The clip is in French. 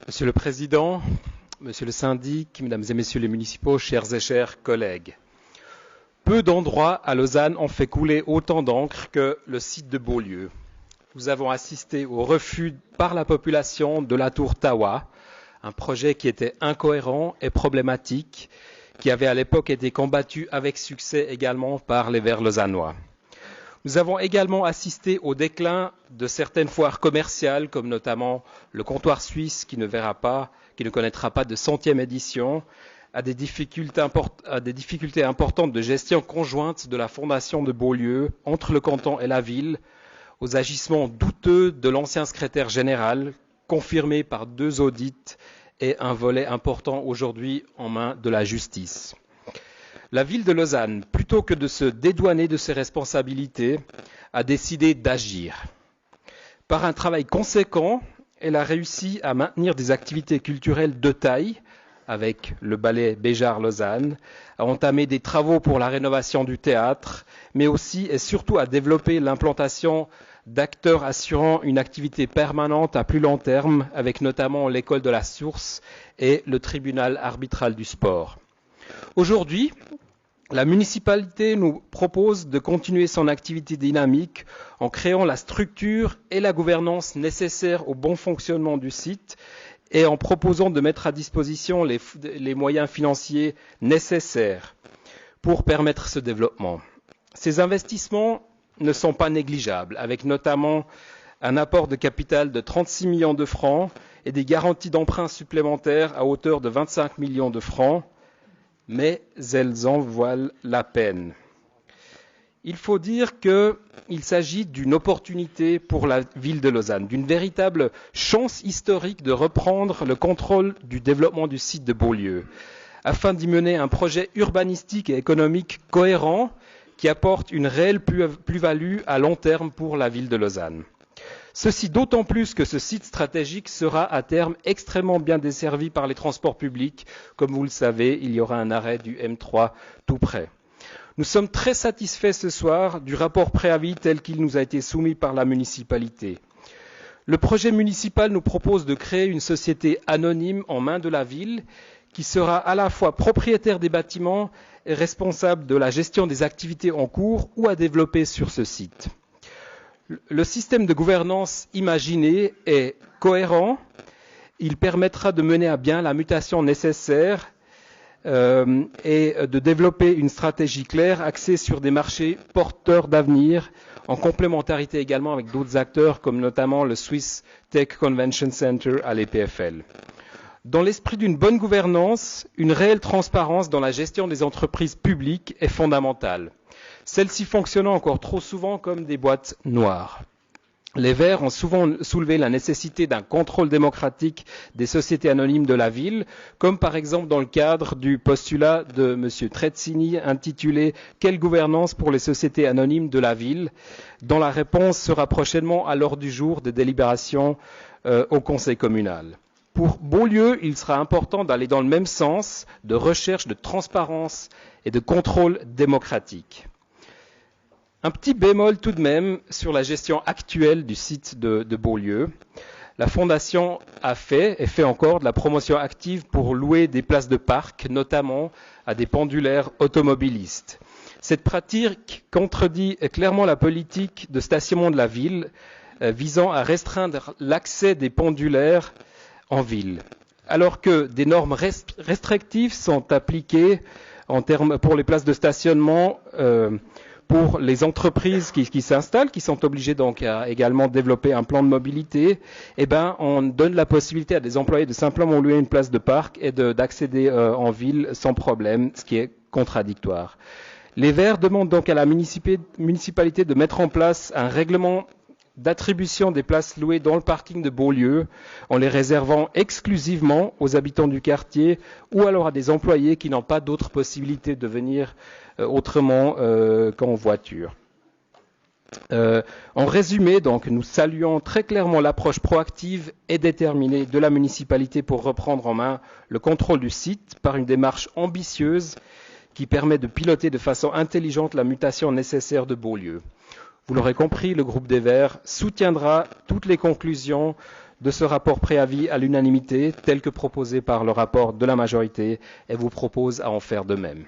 Monsieur le Président, Monsieur le Syndic, Mesdames et Messieurs les municipaux, chers et chers collègues, peu d'endroits à Lausanne ont fait couler autant d'encre que le site de Beaulieu. Nous avons assisté au refus par la population de la tour Tawa, un projet qui était incohérent et problématique, qui avait à l'époque été combattu avec succès également par les Verts lausannois. Nous avons également assisté au déclin de certaines foires commerciales, comme notamment le comptoir suisse qui ne connaîtra pas de 100e édition, à des difficultés importantes de gestion conjointe de la fondation de Beaulieu entre le canton et la ville, aux agissements douteux de l'ancien secrétaire général, confirmés par 2 audits et un volet important aujourd'hui en main de la justice. La ville de Lausanne, plutôt que de se dédouaner de ses responsabilités, a décidé d'agir. Par un travail conséquent, elle a réussi à maintenir des activités culturelles de taille, avec le ballet Béjart-Lausanne, à entamer des travaux pour la rénovation du théâtre, mais aussi et surtout à développer l'implantation d'acteurs assurant une activité permanente à plus long terme, avec notamment l'école de la source et le tribunal arbitral du sport. Aujourd'hui, la municipalité nous propose de continuer son activité dynamique en créant la structure et la gouvernance nécessaires au bon fonctionnement du site et en proposant de mettre à disposition les moyens financiers nécessaires pour permettre ce développement. Ces investissements ne sont pas négligeables, avec notamment un apport de capital de 36 millions de francs et des garanties d'emprunt supplémentaires à hauteur de 25 millions de francs, mais elles en valent la peine. Il faut dire qu'il s'agit d'une opportunité pour la ville de Lausanne, d'une véritable chance historique de reprendre le contrôle du développement du site de Beaulieu, afin d'y mener un projet urbanistique et économique cohérent qui apporte une réelle plus-value à long terme pour la ville de Lausanne. Ceci d'autant plus que ce site stratégique sera à terme extrêmement bien desservi par les transports publics. Comme vous le savez, il y aura un arrêt du M3 tout près. Nous sommes très satisfaits ce soir du rapport préavis tel qu'il nous a été soumis par la municipalité. Le projet municipal nous propose de créer une société anonyme en main de la ville qui sera à la fois propriétaire des bâtiments et responsable de la gestion des activités en cours ou à développer sur ce site. Le système de gouvernance imaginé est cohérent. Il permettra de mener à bien la mutation nécessaire et de développer une stratégie claire axée sur des marchés porteurs d'avenir, en complémentarité également avec d'autres acteurs comme notamment le Swiss Tech Convention Center à l'EPFL. Dans l'esprit d'une bonne gouvernance, une réelle transparence dans la gestion des entreprises publiques est fondamentale. Celles-ci fonctionnant encore trop souvent comme des boîtes noires. Les Verts ont souvent soulevé la nécessité d'un contrôle démocratique des sociétés anonymes de la ville, comme par exemple dans le cadre du postulat de M. Trezzini intitulé « Quelle gouvernance pour les sociétés anonymes de la ville ?», dont la réponse sera prochainement à l'ordre du jour des délibérations au Conseil communal. Pour Beaulieu, il sera important d'aller dans le même sens de recherche de transparence et de contrôle démocratique. Un petit bémol tout de même sur la gestion actuelle du site de Beaulieu. La Fondation a fait et fait encore de la promotion active pour louer des places de parc, notamment à des pendulaires automobilistes. Cette pratique contredit clairement la politique de stationnement de la ville visant à restreindre l'accès des pendulaires en ville. Alors que des normes restrictives sont appliquées pour les places de stationnement pour les entreprises qui s'installent, qui sont obligées donc à également développer un plan de mobilité, on donne la possibilité à des employés de simplement louer une place de parc et d'accéder en ville sans problème, ce qui est contradictoire. Les Verts demandent donc à la municipalité de mettre en place un règlement d'attribution des places louées dans le parking de Beaulieu en les réservant exclusivement aux habitants du quartier ou alors à des employés qui n'ont pas d'autre possibilité de venir autrement qu'en voiture. En résumé, donc, nous saluons très clairement l'approche proactive et déterminée de la municipalité pour reprendre en main le contrôle du site par une démarche ambitieuse qui permet de piloter de façon intelligente la mutation nécessaire de Beaulieu. Vous l'aurez compris, le groupe des Verts soutiendra toutes les conclusions de ce rapport préavis à l'unanimité tel que proposé par le rapport de la majorité et vous propose à en faire de même.